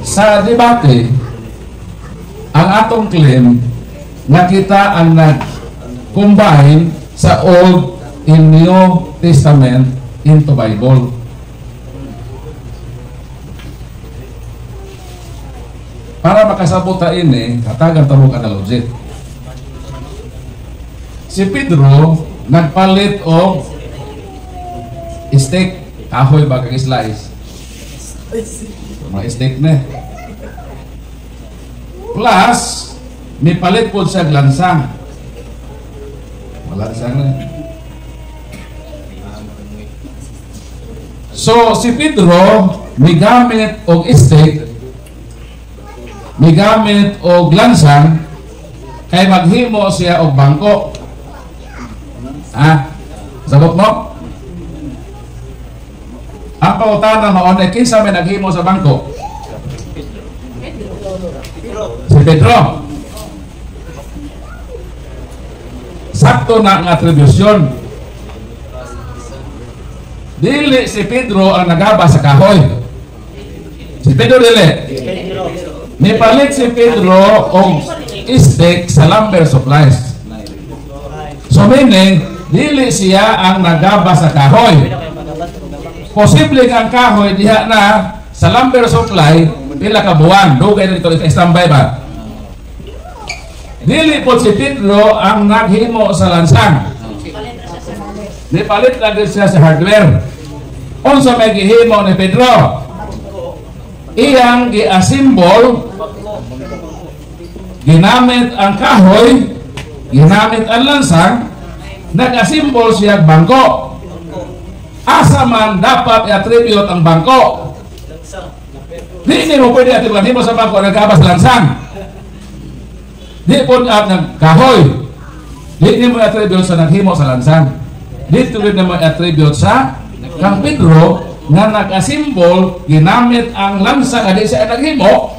sa debate ang atong claim nga kita ang nag-combine sa Old and New Testament into Bible. Para makasabot ta ini, katagan tamo analogy. Si Pedro nagpalit og steak, kahoy ba kag slice. Mga steak na. Plus, may palit po siya lansang. Malansang na. So, si Pedro, may gamit og steak, may gamit og lansang, kay maghimo siya og bangko. Sabot mo? Ang pautana maunay, kinsa may naghimo sa bangko? Si Pedro. Sakto na ang atribusyon. Dili si Pedro ang nagaba sa kahoy. Si Pedro dili. Nipalit si Pedro og steak sa lumber supplies. So meaning, dili siya ang nagaba sa kahoy. Posible ang kahoy diha na sa lumber supply pila ka buwan, dugay nito i-standby ba? Dili po si Pedro ang naghimo sa lansang. Nipalit lang din siya sa hardware. Unsa may gihimo ni Pedro? Iyang gi-assemble, ginamit ang kahoy, ginamit ang lansang, nag-assemble siya bangko. Asa man dapat i-attribute ang bangko? Di mo pwede attribute mo sa bangko nagkabas lansang. Di po ng kahoy. Di mo i-attribute sa naghimo sa lansang. Di tuloy na mo i-attribute sa kang Pedro na nag-assemble, ginamit ang lansang kadi siya naghimo,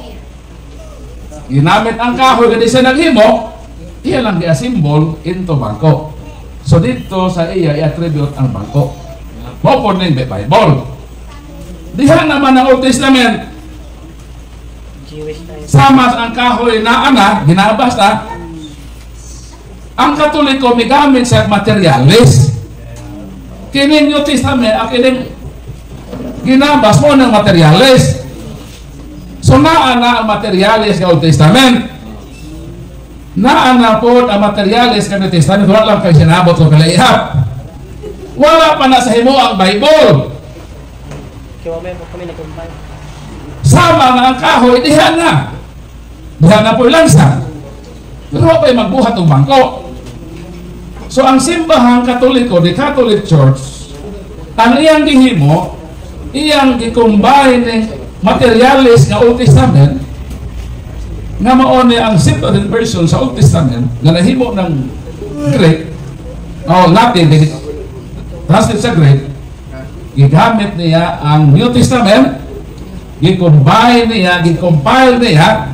ginamit ang kahoy kadi siya naghimo, iya lang i-assemble into bangko. So dito sa iya i-attribute ang bangko. Mo ning Bible. Diha naman ang Old Testament. Sama ang kahoy na ginabas ta. Ang Katoliko may gamit sa materialis. Kini New Testament kining ginabas mo ng materialis. So naa na ang materialis sa Old Testament. Naa na po ang materialis sa New Testament. Wala lang kayo sinabot o kalaihap. Wala pa na sa himo ang Bible. Sama na ang kahoy, diha na. Diha na po lansa. Pero pa magbuhat ng bangko. So ang simbahang Katoliko, the Catholic Church, ang iyang gihimo, iyang gi-combine ng materialis ng Old Testament, nga maone ang Septuagint version sa Old Testament, na nahimo ng Greek, o Latin, translate sa Greek, gigamit niya ang New Testament, gi-combine niya, gi-compile niya,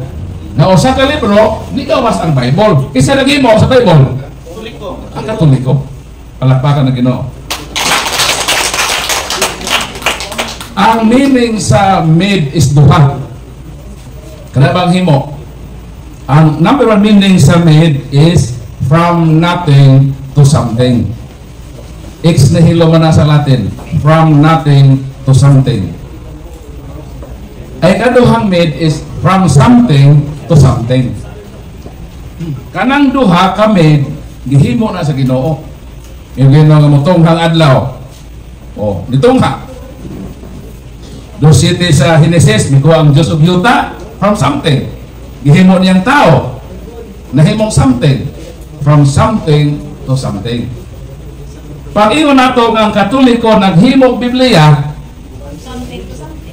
na usa ka libro, ni gawas ang Bible. Isa naghimo sa Bible? Ang Katoliko. Palakpakan na Ginoo. Ang meaning sa made is duha. Kada bang himo? Ang number one meaning sa made is from nothing to something. Ex nihilo man na sa Latin, from nothing to something. Ay kaduhang made is from something to something. Kanang duha ka made, gihimo na sa Ginoo. Yung Ginoo nga mutunghang adlaw. Oh, nitungha. Dosite sa Genesis, mikuha ang Diyos og yuta from something. Gihimo niyang tao. Nahimong something. From something to something. Pag-ingon nato nga ang Katoliko naghimog Biblia,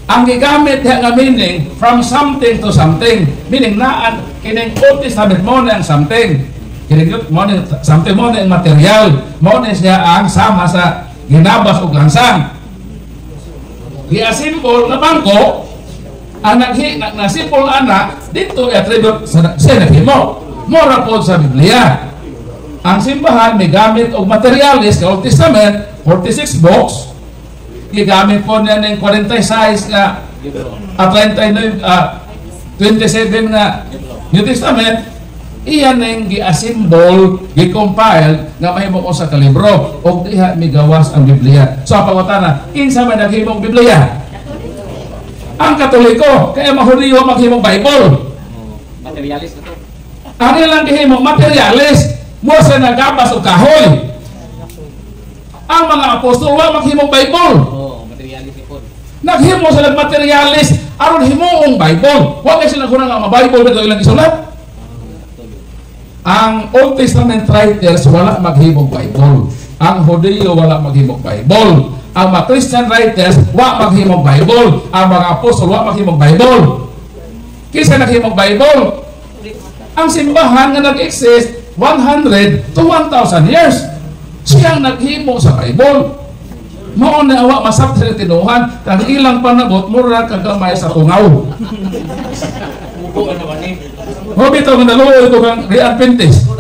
ang gigamit nga meaning from something to something, meaning naan kining Old Testament mo na ang something, kining mo na something mo na ang material, mo na siya ang sama sa ginabas o lansang. Gi-assemble na bangko, ang nag-simple anak dito i-attribute sa naghimo. Mora po sa Biblia. Ang simbahan may gamit og materialis sa Old Testament, 46 books. Gigamit po niya ng 46 39 27 nga New Testament, iyan na yung gi-assemble, gi-compile nga mahimo ko sa kalibro o diha migawas ang Biblia. So pagwatana, kinsa man naghimong Biblia? Ang Katoliko, kaya mahuliyo maghimong Bible. Materialist na to. Ang ilang gihimong materialist, mo sa nagabas o kahoy. Ang mga apostol wa maghimong Bible. Materialist ipon. Naghimo sila materialist aron himuong Bible. Wa kay sila kunang nga Bible dito ilang isulat. Ang Old Testament writers wala maghimong Bible. Ang Hudiyo wala maghimong Bible. Ang mga Christian writers wa maghimong Bible. Ang mga apostol wa maghimong Bible. Kinsa naghimong Bible? Ang simbahan nga nag-exist 100 to 1,000 years. Siyang naghimo sa Bible. Mao na awa masap sa tinuhan, kang ilang panabot mura kagamay sa tungaw. Hobi to nga naluoy ko kang Adventist.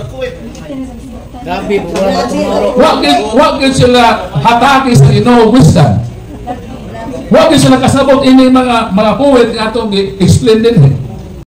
Gabi wala tomorrow. Wa gyud sila hataki sa Ginoo wisdom. Wa gyud sila kasabot ini mga poet nga atong i-explain din.